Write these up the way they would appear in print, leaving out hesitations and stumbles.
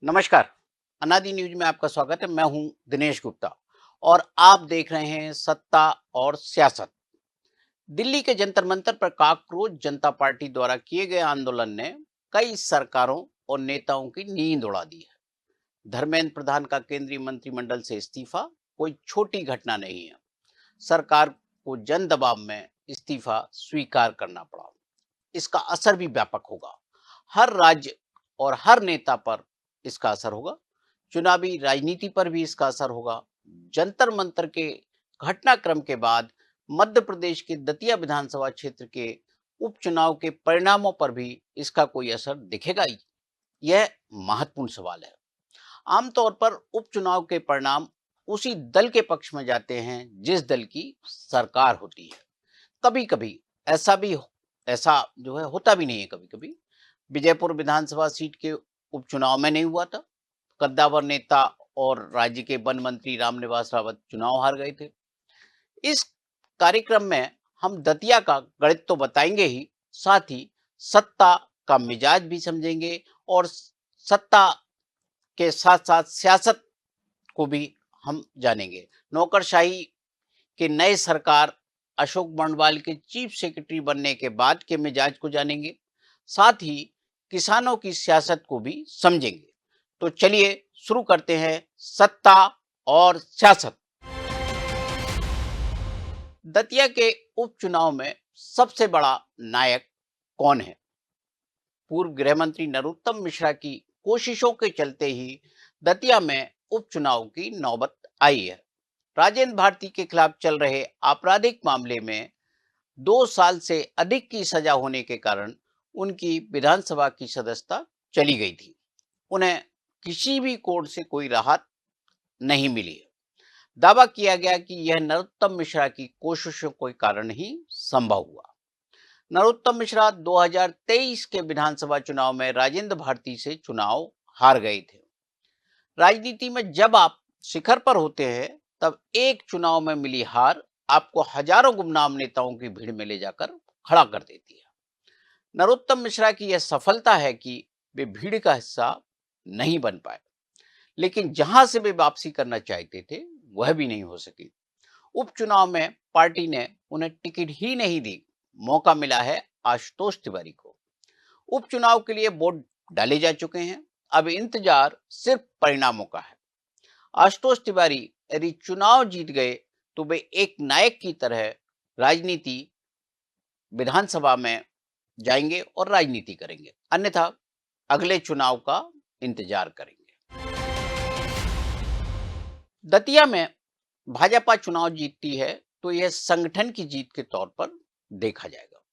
नमस्कार। अनादि न्यूज में आपका स्वागत है। मैं हूं दिनेश गुप्ता और आप देख रहे हैं सत्ता और सियासत। दिल्ली के जंतर मंतर पर काकरोच जनता पार्टी द्वारा किए गए आंदोलन ने कई सरकारों और नेताओं की नींद उड़ा दी है। धर्मेंद्र प्रधान का केंद्रीय मंत्रिमंडल से इस्तीफा कोई छोटी घटना नहीं है। सरकार को जन दबाव में इस्तीफा स्वीकार करना पड़ा। इसका असर भी व्यापक होगा। हर राज्य और हर नेता पर इसका असर होगा। चुनावी राजनीति पर भी इसका असर होगा। जंतर मंतर के घटनाक्रम के बाद मध्य प्रदेश के दतिया विधानसभा क्षेत्र के उपचुनाव के परिणामों पर भी इसका कोई असर दिखेगा ही? यह महत्वपूर्ण सवाल है। आमतौर पर उपचुनाव के परिणाम उसी दल के पक्ष में जाते हैं जिस दल की सरकार होती है। कभी कभी ऐसा भी ऐसा जो है होता भी नहीं है। कभी कभी विजयपुर विधानसभा सीट के उपचुनाव में नहीं हुआ था। कद्दावर नेता और राज्य के वन मंत्री रामनिवास रावत चुनाव हार गए थे। इस कार्यक्रम में हम दतिया का गणित तो बताएंगे ही, साथ ही सत्ता का मिजाज भी समझेंगे और सत्ता के साथ साथ सियासत को भी हम जानेंगे। नौकरशाही के नए सरकार अशोक बर्णवाल के चीफ सेक्रेटरी बनने के बाद के मिजाज को जानेंगे। साथ ही किसानों की सियासत को भी समझेंगे। तो चलिए शुरू करते हैं सत्ता और सियासत। दतिया के उपचुनाव में सबसे बड़ा नायक कौन है? पूर्व गृह मंत्री नरोत्तम मिश्रा की कोशिशों के चलते ही दतिया में उपचुनाव की नौबत आई है। राजेंद्र भारती के खिलाफ चल रहे आपराधिक मामले में 2 साल से अधिक की सजा होने के कारण उनकी विधानसभा की सदस्यता चली गई थी। उन्हें किसी भी कोर्ट से कोई राहत नहीं मिली है। दावा किया गया कि यह नरोत्तम मिश्रा की कोशिशों के कारण ही संभव हुआ। नरोत्तम मिश्रा 2023 के विधानसभा चुनाव में राजेंद्र भारती से चुनाव हार गए थे। राजनीति में जब आप शिखर पर होते हैं तब एक चुनाव में मिली हार आपको हजारों गुमनाम नेताओं की भीड़ में ले जाकर खड़ा कर देती है। नरोत्तम मिश्रा की यह सफलता है कि वे भीड़ का हिस्सा नहीं बन पाए, लेकिन जहां से वे वापसी करना चाहते थे वह भी नहीं हो सकी। उपचुनाव में पार्टी ने उन्हें टिकट ही नहीं दी। मौका मिला है आशुतोष तिवारी को। उपचुनाव के लिए वोट डाले जा चुके हैं। अब इंतजार सिर्फ परिणामों का है। आशुतोष तिवारी यदि चुनाव जीत गए तो वे एक नायक की तरह राजनीति विधानसभा में जाएंगे और राजनीति करेंगे, अन्यथा अगले चुनाव का इंतजार करेंगे। दतिया में भाजपा चुनाव जीतती है तो यह संगठन की जीत के तौर पर देखा जाएगा।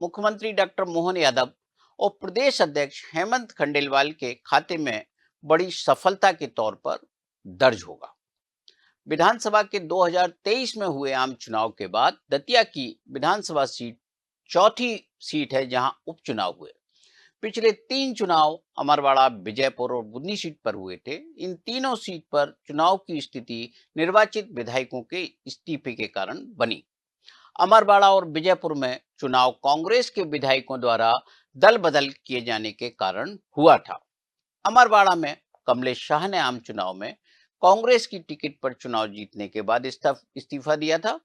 मुख्यमंत्री डॉक्टर मोहन यादव और प्रदेश अध्यक्ष हेमंत खंडेलवाल के खाते में बड़ी सफलता के तौर पर दर्ज होगा। विधानसभा के 2023 में हुए आम चुनाव के बाद दतिया की विधानसभा सीट चौथी सीट है जहां उपचुनाव हुए। पिछले 3 चुनाव अमरवाड़ा, विजयपुर और बुधनी सीट पर हुए थे। इन तीनों सीट पर चुनाव की स्थिति निर्वाचित विधायकों के इस्तीफे के कारण बनी। अमरवाड़ा और विजयपुर में चुनाव कांग्रेस के विधायकों द्वारा दल बदल किए जाने के कारण हुआ था। अमरवाड़ा में कमलेश शाह ने आम चुनाव में कांग्रेस की टिकट पर चुनाव जीतने के बाद इस्तीफा दिया था।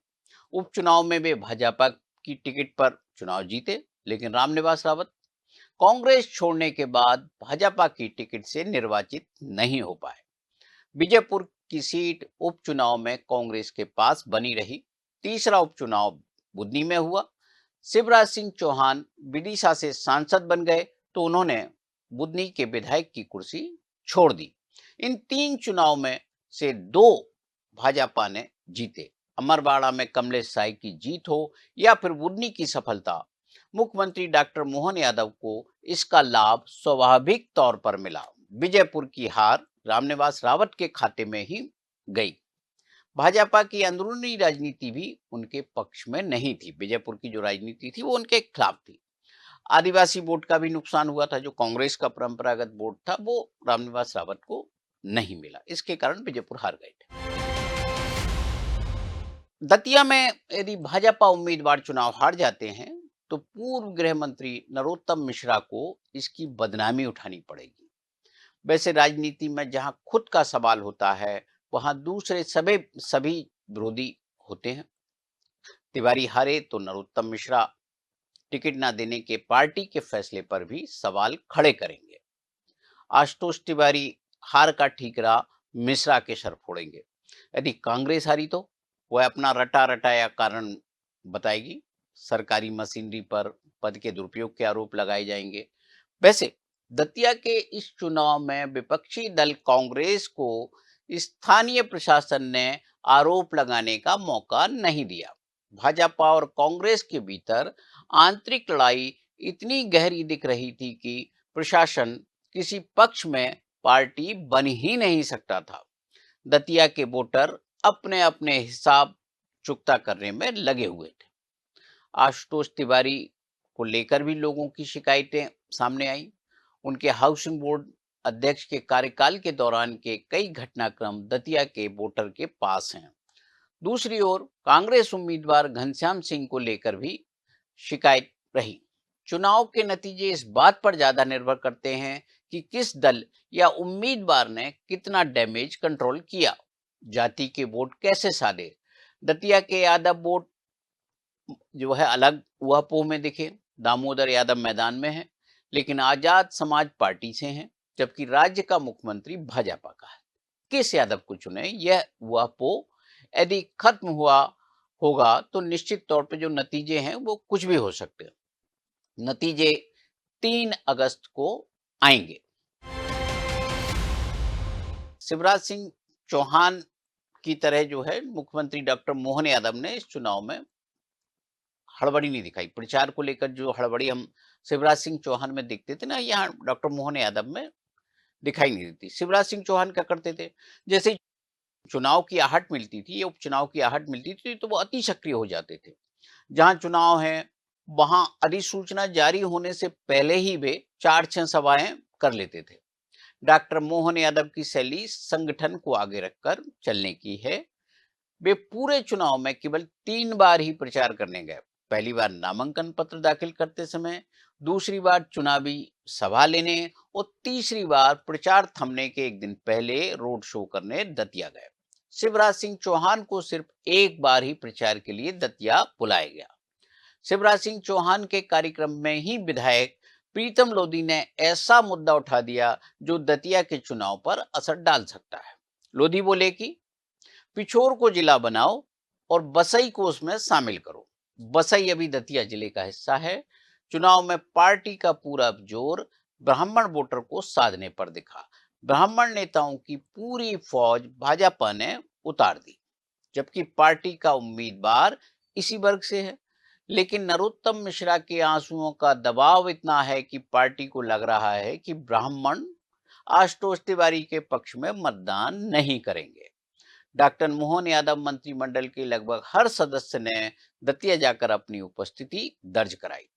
उपचुनाव में वे भाजपा की टिकट पर चुनाव जीते, लेकिन रामनिवास रावत कांग्रेस छोड़ने के बाद भाजपा की टिकट से निर्वाचित नहीं हो पाए। विजयपुर की सीट उपचुनाव में कांग्रेस के पास बनी रही। तीसरा उपचुनाव बुधनी में हुआ। शिवराज सिंह चौहान विदिशा से सांसद बन गए तो उन्होंने बुधनी के विधायक की कुर्सी छोड़ दी। इन 3 चुनाव में से 2 भाजपा ने जीते। अमरवाड़ा में कमलेश साय की जीत हो या फिर बुधनी की सफलता, मुख्यमंत्री डॉक्टर मोहन यादव को इसका लाभ स्वाभाविक तौर पर मिला। विजयपुर की हार रामनिवास रावत के खाते में ही गई। भाजपा की अंदरूनी राजनीति भी उनके पक्ष में नहीं थी। विजयपुर की जो राजनीति थी वो उनके खिलाफ थी। आदिवासी वोट का भी नुकसान हुआ था। जो कांग्रेस का परंपरागत वोट था वो रामनिवास रावत को नहीं मिला। इसके कारण विजयपुर हार गए थे। दतिया में यदि भाजपा उम्मीदवार चुनाव हार जाते हैं तो पूर्व गृह मंत्री नरोत्तम मिश्रा को इसकी बदनामी उठानी पड़ेगी। वैसे राजनीति में जहां खुद का सवाल होता है, वहां दूसरे सभी सभी विरोधी होते हैं। तिवारी हारे तो नरोत्तम मिश्रा टिकट न देने के पार्टी के फैसले पर भी सवाल खड़े करेंगे। आशुतोष तिवारी हार का ठीकरा मिश्रा के सर फोड़ेंगे। यदि कांग्रेस हारी तो वह अपना रटा रटाया कारण बताएगी। सरकारी मशीनरी पर पद के दुरुपयोग के आरोप लगाए जाएंगे। वैसे दतिया के इस चुनाव में विपक्षी दल कांग्रेस को स्थानीय प्रशासन ने आरोप लगाने का मौका नहीं दिया। भाजपा और कांग्रेस के भीतर आंतरिक लड़ाई इतनी गहरी दिख रही थी कि प्रशासन किसी पक्ष में पार्टी बन ही नहीं सकता था। दतिया के वोटर अपने अपने हिसाब चुकता करने में लगे हुए थे। आशुतोष तिवारी को लेकर भी लोगों की शिकायतें सामने आई। उनके हाउसिंग बोर्ड अध्यक्ष के कार्यकाल के दौरान के कई घटनाक्रम दतिया के वोटर के पास हैं। दूसरी ओर कांग्रेस उम्मीदवार घनश्याम सिंह को लेकर भी शिकायत रही। चुनाव के नतीजे इस बात पर ज्यादा निर्भर करते हैं कि किस दल या उम्मीदवार ने कितना डैमेज कंट्रोल किया। जाति के वोट कैसे साधे। दतिया के यादव वोट जो है अलग ऊहापोह में दिखे। दामोदर यादव मैदान में है, लेकिन आजाद समाज पार्टी से हैं, जबकि राज्य का मुख्यमंत्री भाजपा का है। किस यादव को चुने, यह ऊहापोह यदि खत्म हुआ होगा तो निश्चित तौर पे जो नतीजे हैं वो कुछ भी हो सकते हैं। नतीजे 3 अगस्त को आएंगे। शिवराज सिंह चौहान की तरह जो है मुख्यमंत्री डॉक्टर मोहन यादव ने इस चुनाव में हड़बड़ी नहीं दिखाई। प्रचार को लेकर जो हड़बड़ी हम शिवराज सिंह चौहान में देखते थे ना, यहाँ डॉक्टर मोहन यादव में दिखाई नहीं देती। शिवराज सिंह चौहान क्या करते थे, जैसे चुनाव की आहट मिलती थी या उपचुनाव की आहट मिलती थी तो वो अति सक्रिय हो जाते थे। जहां चुनाव है वहां अधिसूचना जारी होने से पहले ही वे 4-6 सभाएं कर लेते थे। डॉक्टर मोहन यादव की शैली संगठन को आगे रखकर चलने की है। वे पूरे चुनाव में केवल 3 बार ही प्रचार करने गए। पहली बार नामांकन पत्र दाखिल करते समय, दूसरी बार चुनावी सभा लेने और तीसरी बार प्रचार थमने के एक दिन पहले रोड शो करने दतिया गए। शिवराज सिंह चौहान को सिर्फ एक बार ही प्रचार के लिए दतिया बुलाया गया। शिवराज सिंह चौहान के कार्यक्रम में ही विधायक प्रीतम लोधी ने ऐसा मुद्दा उठा दिया जो दतिया के चुनाव पर असर डाल सकता है। लोधी बोले कि पिछोर को जिला बनाओ और बसई को उसमें शामिल करो। बसई अभी दतिया जिले का हिस्सा है। चुनाव में पार्टी का पूरा जोर ब्राह्मण वोटर को साधने पर दिखा। ब्राह्मण नेताओं की पूरी फौज भाजपा ने उतार दी, जबकि पार्टी का उम्मीदवार इसी वर्ग से है। लेकिन नरोत्तम मिश्रा के आंसुओं का दबाव इतना है कि पार्टी को लग रहा है कि ब्राह्मण आशुतोष तिवारी के पक्ष में मतदान नहीं करेंगे। डॉक्टर मोहन यादव मंत्रिमंडल के लगभग हर सदस्य ने दतिया जाकर अपनी उपस्थिति दर्ज कराई।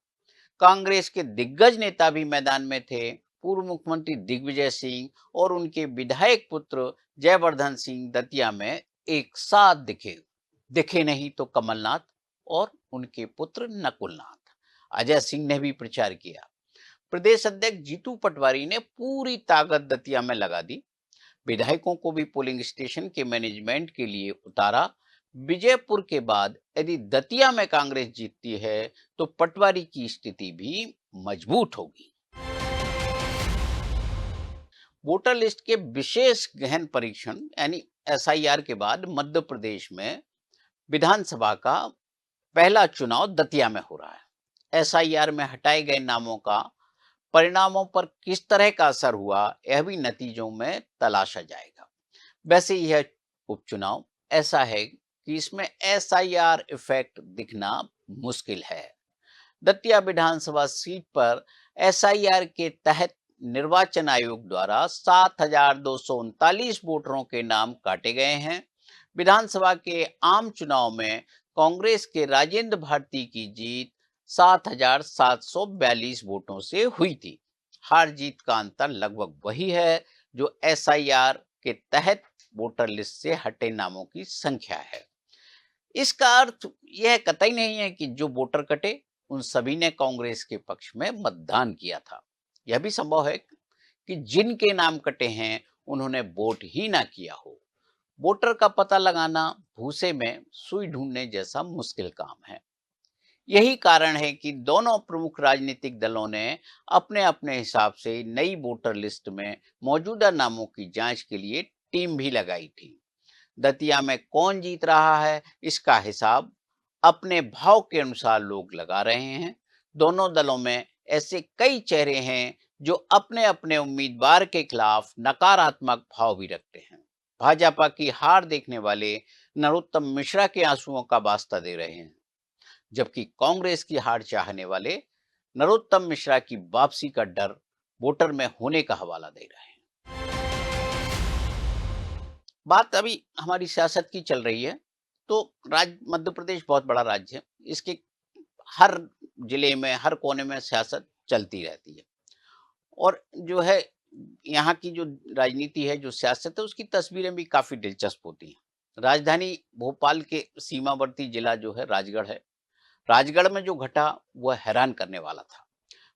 कांग्रेस के दिग्गज नेता भी मैदान में थे। पूर्व मुख्यमंत्री दिग्विजय सिंह और उनके विधायक पुत्र जयवर्धन सिंह दतिया में एक साथ दिखे। दिखे नहीं तो कमलनाथ और उनके पुत्र नकुलनाथ। अजय सिंह ने भी प्रचार किया। प्रदेश अध्यक्ष जीतू पटवारी ने पूरी ताकत दतिया में लगा दी। विधायकों को भी पोलिंग स्टेशन के मैनेजमेंट के लिए उतारा। विजयपुर के बाद यदि दतिया में कांग्रेस जीतती है तो पटवारी की स्थिति भी मजबूत होगी। वोटर लिस्ट के विशेष गहन परीक्षण यानी एसआईआर के बाद मध्य प्रदेश में विधानसभा का पहला चुनाव दतिया में हो रहा है। एसआईआर में हटाए गए नामों का परिणामों पर किस तरह का असर हुआ, यह भी नतीजों में तलाशा जाएगा। वैसे यह उपचुनाव ऐसा है कि इसमें एसआईआर इफेक्ट दिखना मुश्किल है। दतिया विधानसभा सीट पर एसआईआर के तहत निर्वाचन आयोग द्वारा 7,239 वोटरों के नाम काटे गए हैं। विधानसभा के आम चुनाव में कांग्रेस के राजेंद्र भारती की जीत 7,742 वोटों से हुई थी। हार जीत का अंतर लगभग वही है जो एसआईआर के तहत वोटर लिस्ट से हटे नामों की संख्या है। इसका अर्थ यह कतई नहीं है कि जो वोटर कटे उन सभी ने कांग्रेस के पक्ष में मतदान किया था। यह भी संभव है कि जिनके नाम कटे हैं उन्होंने वोट ही ना किया हो। वोटर का पता लगाना भूसे में सुई ढूंढने जैसा मुश्किल काम है। यही कारण है कि दोनों प्रमुख राजनीतिक दलों ने अपने अपने हिसाब से नई वोटर लिस्ट में मौजूदा नामों की जांच के लिए टीम भी लगाई थी। दतिया में कौन जीत रहा है, इसका हिसाब अपने भाव के अनुसार लोग लगा रहे हैं। दोनों दलों में ऐसे कई चेहरे हैं जो अपने अपने उम्मीदवार के खिलाफ नकारात्मक भाव भी रखते हैं। भाजपा की हार देखने वाले नरोत्तम मिश्रा के आंसुओं का वास्ता दे रहे हैं, जबकि कांग्रेस की हार चाहने वाले नरोत्तम मिश्रा की वापसी का डर वोटर में होने का हवाला दे रहे हैं। बात अभी हमारी सियासत की चल रही है, तो मध्य प्रदेश बहुत बड़ा राज्य है। इसके हर जिले में, हर कोने में सियासत चलती रहती है। और जो है, यहाँ की जो राजनीति है, जो सियासत है, उसकी तस्वीरें भी काफी दिलचस्प होती हैं। राजधानी भोपाल के सीमावर्ती जिला जो है राजगढ़ है। राजगढ़ में जो घटा वह हैरान करने वाला था।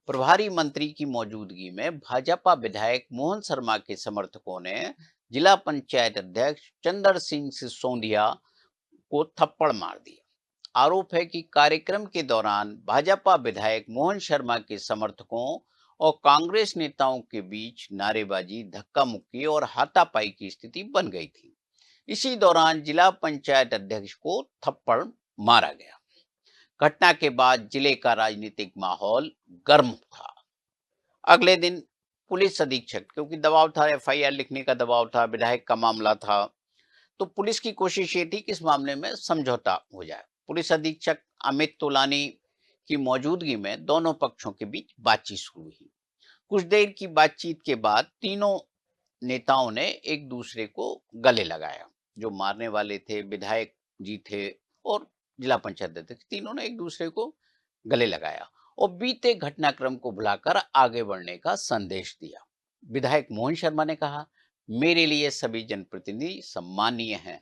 प्रभारी मंत्री की मौजूदगी में भाजपा विधायक मोहन शर्मा के समर्थकों ने जिला पंचायत अध्यक्ष चंदर सिंह सिसोदिया को थप्पड़ मार दिया। आरोप है कि कार्यक्रम के दौरान भाजपा विधायक मोहन शर्मा के समर्थकों और कांग्रेस नेताओं के बीच नारेबाजी, धक्का मुक्की और हाथापाई की स्थिति बन गई थी। इसी दौरान जिला पंचायत अध्यक्ष को थप्पड़ मारा गया। घटना के बाद जिले का राजनीतिक माहौल गर्म था। अगले दिन पुलिस अधीक्षक, क्योंकि दबाव था, एफआईआर लिखने का दबाव था, विधायक का मामला था, तो पुलिस की कोशिश ये थी कि इस मामले में समझौता हो जाए। पुलिस अधीक्षक अमित तोलानी की मौजूदगी में दोनों पक्षों के बीच बातचीत शुरू हुई। कुछ देर की बातचीत के बाद तीनों नेताओं ने एक दूसरे को गले लगाया। जो मारने वाले थे, विधायक जी थे और जिला पंचायत अध्यक्ष, तीनों ने एक दूसरे को गले लगाया और बीते घटनाक्रम को भुलाकर आगे बढ़ने का संदेश दिया। विधायक मोहन शर्मा ने कहा, मेरे लिए सभी जनप्रतिनिधि सम्मानीय हैं।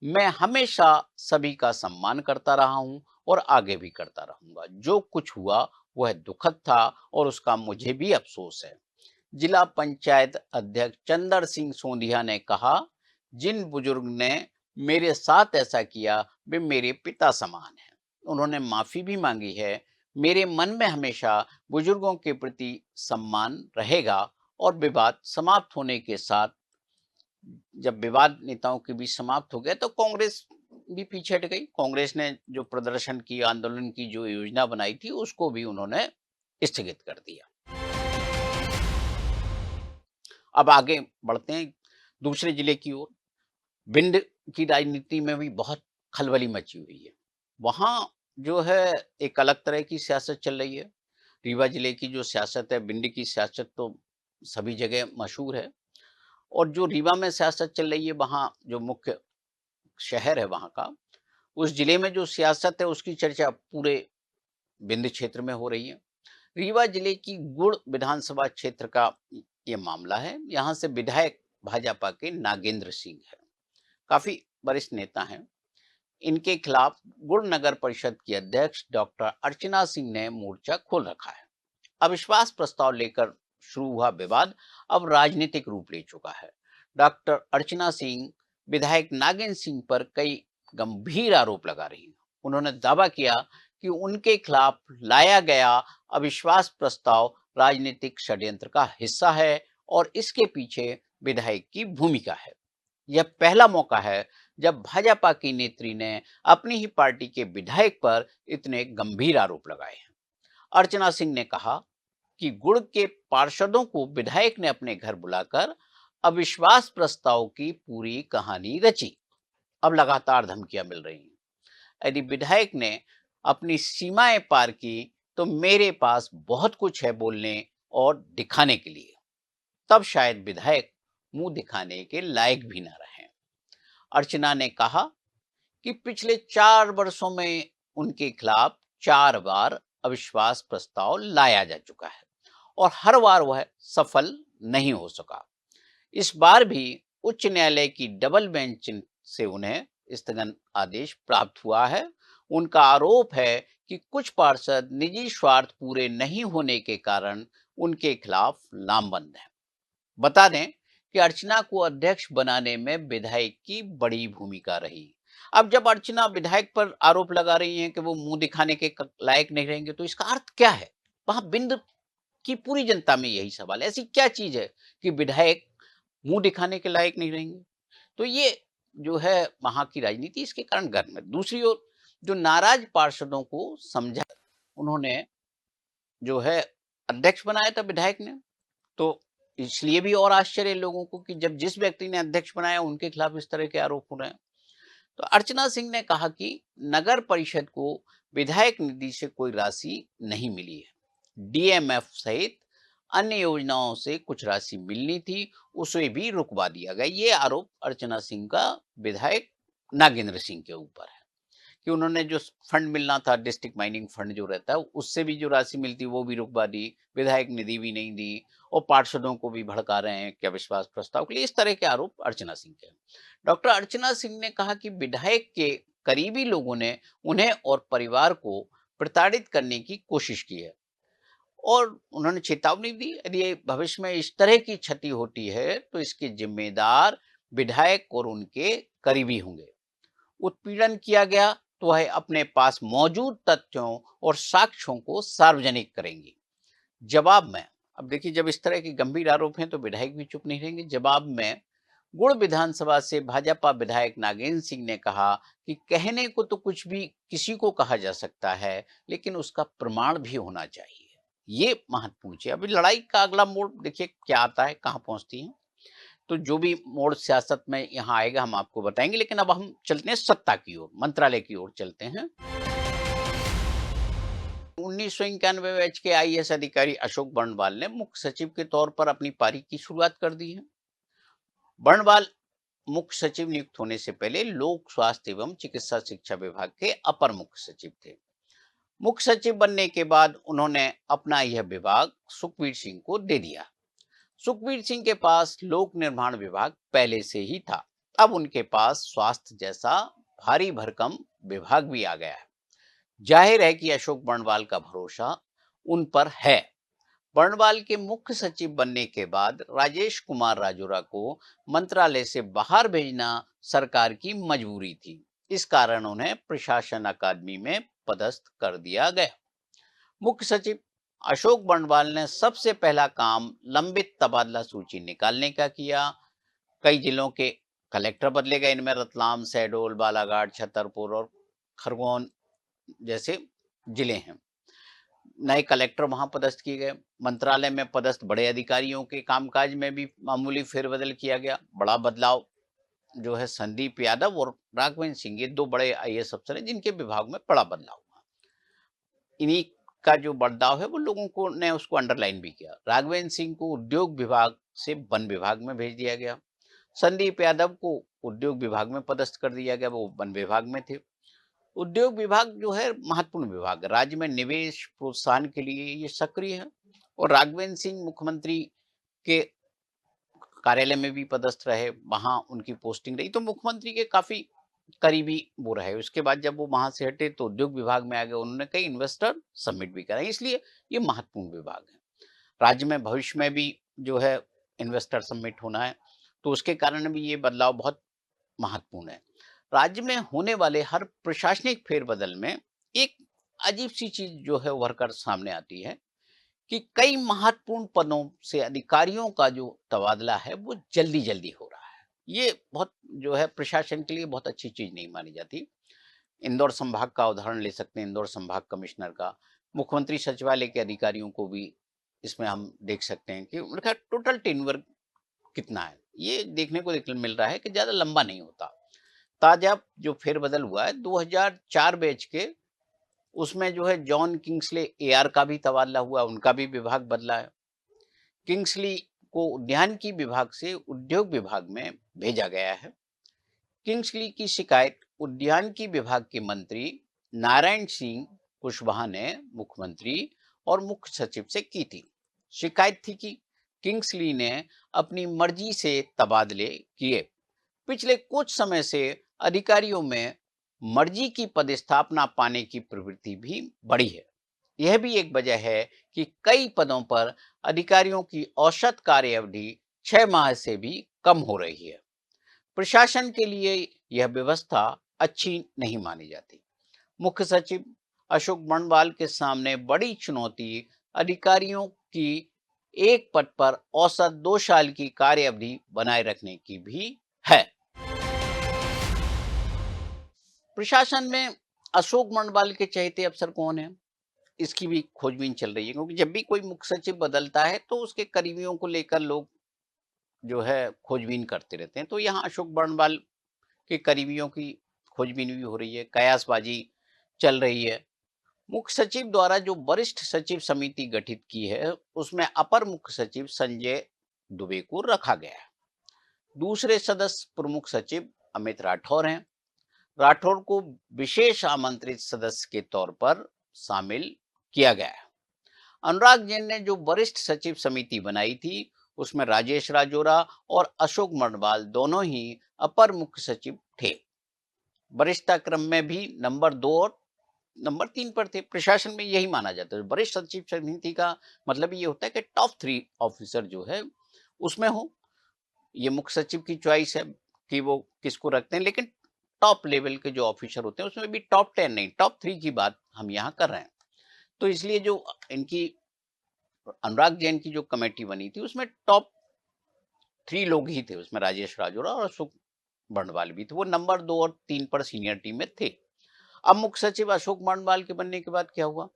मैं हमेशा सभी का सम्मान करता रहा हूं और आगे भी करता रहूंगा। जो कुछ हुआ वह दुखद था और उसका मुझे भी अफसोस है। जिला पंचायत अध्यक्ष चंदर सिंह सोंधिया ने कहा, जिन बुजुर्ग ने मेरे साथ ऐसा किया वे मेरे पिता समान हैं। उन्होंने माफी भी मांगी है। मेरे मन में हमेशा बुजुर्गों के प्रति सम्मान रहेगा। और विवाद समाप्त होने के साथ, जब विवाद नेताओं के बीच समाप्त हो गया, तो कांग्रेस भी पीछे हट गई। कांग्रेस ने जो प्रदर्शन की, आंदोलन की जो योजना बनाई थी, उसको भी उन्होंने स्थगित कर दिया। अब आगे बढ़ते हैं दूसरे जिले की ओर। भिंड की राजनीति में भी बहुत खलबली मची हुई है। वहां जो है एक अलग तरह की सियासत चल रही है। रीवा जिले की जो सियासत है, भिंड की सियासत तो सभी जगह मशहूर है। और जो रीवा में सियासत चल रही है, वहाँ जो मुख्य शहर है वहाँ का, उस जिले में जो सियासत है उसकी चर्चा पूरे विंध्य क्षेत्र में हो रही है। रीवा जिले की गुड़ विधानसभा क्षेत्र का ये मामला है। यहाँ से विधायक भाजपा के नागेंद्र सिंह है, काफी वरिष्ठ नेता हैं। इनके खिलाफ गुड़ नगर परिषद की अध्यक्ष डॉक्टर अर्चना सिंह ने मोर्चा खोल रखा है। अविश्वास प्रस्ताव लेकर शुरू हुआ विवाद अब राजनीतिक रूप ले चुका है। डॉक्टर अर्चना सिंह विधायक नागेंद्र सिंह पर कई गंभीर आरोप लगा रही हैं। उन्होंने दावा किया कि उनके खिलाफ लाया गया अविश्वास प्रस्ताव राजनीतिक षड्यंत्र का हिस्सा है और इसके पीछे विधायक की भूमिका है। यह पहला मौका है जब भाजपा की नेत्री ने अपनी ही पार्टी के विधायक पर इतने गंभीर आरोप लगाए हैं। अर्चना सिंह ने कहा कि गुड़ के पार्षदों को विधायक ने अपने घर बुलाकर अविश्वास प्रस्ताव की पूरी कहानी रची। अब लगातार धमकियां मिल रही हैं। यदि विधायक ने अपनी सीमाएं पार की तो मेरे पास बहुत कुछ है बोलने और दिखाने के लिए। तब शायद विधायक मुंह दिखाने के लायक भी न रहे। अर्चना ने कहा कि पिछले 4 वर्षों में उनके खिलाफ 4 बार अविश्वास प्रस्ताव लाया जा चुका है और हर बार वह सफल नहीं हो सका। इस बार भी उच्च न्यायालय की डबल बेंच से उन्हें स्थगन आदेश प्राप्त हुआ है। उनका आरोप है कि कुछ पार्षद निजी स्वार्थ पूरे नहीं होने के कारण उनके खिलाफ लामबंद हैं। बता दें कि अर्चना को अध्यक्ष बनाने में विधायक की बड़ी भूमिका रही। अब जब अर्चना विधायक पर आरोप लगा रही हैं कि वो मुंह दिखाने के लायक नहीं रहेंगे, तो इसका अर्थ क्या है? वहां बिंद की पूरी जनता में यही सवाल है, ऐसी क्या चीज है कि विधायक मुंह दिखाने के लायक नहीं रहेंगे? तो ये जो है वहां की राजनीति, इसके कारण गर्म है। दूसरी ओर जो नाराज पार्षदों को समझा, उन्होंने जो है अध्यक्ष बनाया था विधायक ने, तो इसलिए भी और आश्चर्य लोगों को कि जब जिस व्यक्ति ने अध्यक्ष बनाया उनके खिलाफ इस तरह के आरोप हो रहे हैं। तो अर्चना सिंह ने कहा कि नगर परिषद को विधायक निधि से कोई राशि नहीं मिली है। डीएमएफ सहित अन्य योजनाओं से कुछ राशि मिलनी थी, उसे भी रुकवा दिया गया। ये आरोप अर्चना सिंह का विधायक नागेंद्र सिंह के ऊपर है कि उन्होंने जो फंड मिलना था, डिस्ट्रिक्ट माइनिंग फंड जो रहता है, उससे भी जो राशि मिलती वो भी रुकवा दी, विधायक निधि भी नहीं दी, और पार्षदों को भी भड़का रहे हैं क्या विश्वास प्रस्ताव के लिए। इस तरह के आरोप अर्चना सिंह के हैं। डॉक्टर अर्चना सिंह ने कहा कि विधायक के करीबी लोगों ने उन्हें और परिवार को प्रताड़ित करने की कोशिश की है, और उन्होंने चेतावनी दी यदि भविष्य में इस तरह की क्षति होती है तो इसके जिम्मेदार विधायक और उनके करीबी होंगे। उत्पीड़न किया गया तो वह अपने पास मौजूद तथ्यों और साक्ष्यों को सार्वजनिक करेंगी। जवाब में, अब देखिए जब इस तरह के गंभीर आरोप हैं तो विधायक भी चुप नहीं रहेंगे। जवाब में गुड़ विधानसभा से भाजपा विधायक नागेंद्र सिंह ने कहा कि कहने को तो कुछ भी किसी को कहा जा सकता है, लेकिन उसका प्रमाण भी होना चाहिए। ये महत्वपूर्ण है। अभी लड़ाई का अगला मोड़ देखिए क्या आता है, कहां पहुंचती है। तो जो भी मोड़ सियासत में यहाँ आएगा हम आपको बताएंगे, लेकिन अब हम चलते हैं सत्ता की ओर, मंत्रालय की ओर चलते हैं। 1991 बैच के आईएएस अधिकारी अशोक बर्णवाल ने मुख्य सचिव के तौर पर अपनी पारी की शुरुआत कर दी है। बर्णवाल मुख्य सचिव नियुक्त होने से पहले लोक स्वास्थ्य एवं चिकित्सा शिक्षा विभाग के अपर मुख्य सचिव थे। मुख्य सचिव बनने के बाद उन्होंने अपना यह विभाग सुखबीर सिंह को दे दिया। सुखबीर सिंह के पास लोक निर्माण विभाग पहले से ही था, अब उनके पास स्वास्थ्य जैसा भारी भरकम विभाग भी आ गया है। जाहिर है कि अशोक बर्णवाल का भरोसा उन पर है। बर्णवाल के मुख्य सचिव बनने के बाद राजेश कुमार राजोरा को मंत्रालय से बाहर भेजना सरकार की मजबूरी थी। इस कारण उन्हें प्रशासन अकादमी में पदस्थ कर दिया गया। मुख्य सचिव अशोक बर्णवाल ने सबसे पहला काम लंबित तबादला सूची निकालने का किया। कई जिलों के कलेक्टर बदले गए, इनमें रतलाम, शहडोल, बालाघाट, छतरपुर और खरगोन जैसे जिले हैं। नए कलेक्टर वहां पदस्थ किए गए। मंत्रालय में पदस्थ बड़े अधिकारियों के कामकाज में भी मामूली फेरबदल किया गया। बड़ा बदलाव जो है संदीप यादव और राघवेंद्र सिंह, ये दो बड़े आईएएस अफसर हैं जिनके विभाग में बड़ा बदलाव हुआ। इन्हीं का जो बदलाव है वो लोगों को ने उसको अंडरलाइन भी किया। राघवेंद्र सिंह को उद्योग विभाग से वन विभाग में भेज दिया गया। संदीप यादव को उद्योग विभाग में पदस्थ कर दिया गया, वो वन विभाग में थे। उद्योग विभाग जो है महत्वपूर्ण विभाग है, राज्य में निवेश प्रोत्साहन के लिए ये सक्रिय है। और राघवेंद्र सिंह मुख्यमंत्री के कार्यालय में भी पदस्थ रहे, वहां उनकी पोस्टिंग रही, तो मुख्यमंत्री के काफी करीबी वो रहे। उसके बाद जब वो वहां से हटे तो उद्योग विभाग में आ गए, उन्होंने कई इन्वेस्टर सबमिट भी कराए, इसलिए ये महत्वपूर्ण विभाग है। राज्य में भविष्य में भी जो है इन्वेस्टर सबमिट होना है, तो उसके कारण भी ये बदलाव बहुत महत्वपूर्ण है। राज्य में होने वाले हर प्रशासनिक फेरबदल में एक अजीब सी चीज जो है उभर कर सामने आती है कि कई महत्वपूर्ण पदों से अधिकारियों का जो तबादला है वो जल्दी जल्दी हो रहा है। ये बहुत जो है प्रशासन के लिए बहुत अच्छी चीज नहीं मानी जाती। इंदौर संभाग का उदाहरण ले सकते हैं, इंदौर संभाग कमिश्नर का, मुख्यमंत्री सचिवालय के अधिकारियों को भी इसमें हम देख सकते हैं कि उनका टोटल टेन्योर कितना है। ये देखने को मिल रहा है कि ज्यादा लंबा नहीं होता। ताजा जो फेरबदल हुआ है 2004 बैच के, उसमें जो है जॉन किंग्सले एआर का भी तबादला हुआ, उनका भी विभाग बदला है। किंग्सली को उद्यानिकी विभाग से उद्योग विभाग में भेजा गया है। किंग्सली की शिकायत उद्यानिकी विभाग के मंत्री नारायण सिंह कुशवाहा ने मुख्यमंत्री और मुख्य सचिव से की थी। शिकायत थी कि किंग्सली ने अपनी मर्जी से तबादले किए। पिछले कुछ समय से अधिकारियों में मर्जी की पदस्थापना पाने की प्रवृत्ति भी बढ़ी है। यह भी एक वजह है कि कई पदों पर अधिकारियों की औसत कार्य अवधि 6 माह से भी कम हो रही है। प्रशासन के लिए यह व्यवस्था अच्छी नहीं मानी जाती। मुख्य सचिव अशोक बर्णवाल के सामने बड़ी चुनौती अधिकारियों की एक पद पर औसत 2 साल की कार्य अवधि बनाए रखने की भी है। प्रशासन में अशोक बर्णवाल के चहेते अफसर कौन है, इसकी भी खोजबीन चल रही है, क्योंकि जब भी कोई मुख्य सचिव बदलता है तो उसके करीबियों को लेकर लोग जो है खोजबीन करते रहते हैं। तो यहाँ अशोक बर्णवाल के करीबियों की खोजबीन भी हो रही है, कयासबाजी चल रही है। मुख्य सचिव द्वारा जो वरिष्ठ सचिव समिति गठित की है, उसमें अपर मुख्य सचिव संजय दुबे को रखा गया है। दूसरे सदस्य प्रमुख सचिव अमित राठौर हैं। राठौर को विशेष आमंत्रित सदस्य के तौर पर शामिल किया गया है। अनुराग जैन ने जो वरिष्ठ सचिव समिति बनाई थी, उसमें राजेश राजौरा और अशोक बर्णवाल दोनों ही अपर मुख्य सचिव थे। वरिष्ठता क्रम में भी नंबर 2 और नंबर 3 पर थे। प्रशासन में यही माना जाता है। वरिष्ठ सचिव समिति का मतलब ये होता है कि टॉप 3 ऑफिसर जो है उसमें हो। ये मुख्य सचिव की चॉइस है कि वो किसको रखते हैं, लेकिन टॉप लेवल के जो ऑफिसर होते हैं उसमें भी टॉप 10 नहीं, टॉप 3 की बात हम यहाँ कर रहे हैं। तो इसलिए जो इनकी अनुराग जैन की जो कमेटी बनी थी उसमें टॉप 3 लोग ही थे। उसमें राजेश राजौरा और अशोक बर्णवाल भी थे। वो नंबर 2 और 3 पर सीनियर टीम में थे। अब मुख्य सचिव अशोक बर्णवाल के बनने के बाद क्या हुआ,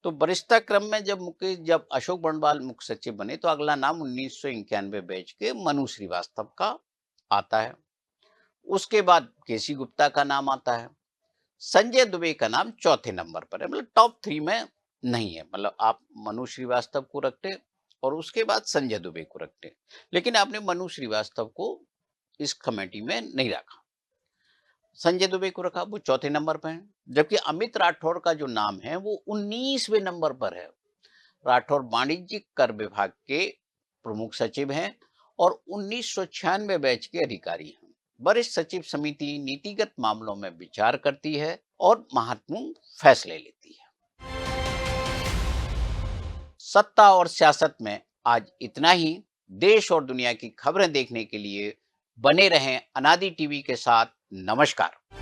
तो वरिष्ठता क्रम में जब अशोक बर्णवाल मुख्य सचिव बने तो अगला नाम 1991 बैच के मनु श्रीवास्तव का आता है। उसके बाद केसी गुप्ता का नाम आता है। संजय दुबे का नाम चौथे नंबर पर है, मतलब टॉप 3 में नहीं है। मतलब आप मनु श्रीवास्तव को रखते और उसके बाद संजय दुबे को रखते, लेकिन आपने मनु श्रीवास्तव को इस कमेटी में नहीं रखा। संजय दुबे को रखा, वो चौथे नंबर पर है। जबकि अमित राठौर का जो नाम है वो 19वें नंबर पर है। राठौर वाणिज्यिक कर विभाग के प्रमुख सचिव हैं और 1996 बैच के अधिकारी हैं। वरिष्ठ सचिव समिति नीतिगत मामलों में विचार करती है और महत्वपूर्ण फैसले लेती है। सत्ता और सियासत में आज इतना ही। देश और दुनिया की खबरें देखने के लिए बने रहें अनादि टीवी के साथ। नमस्कार।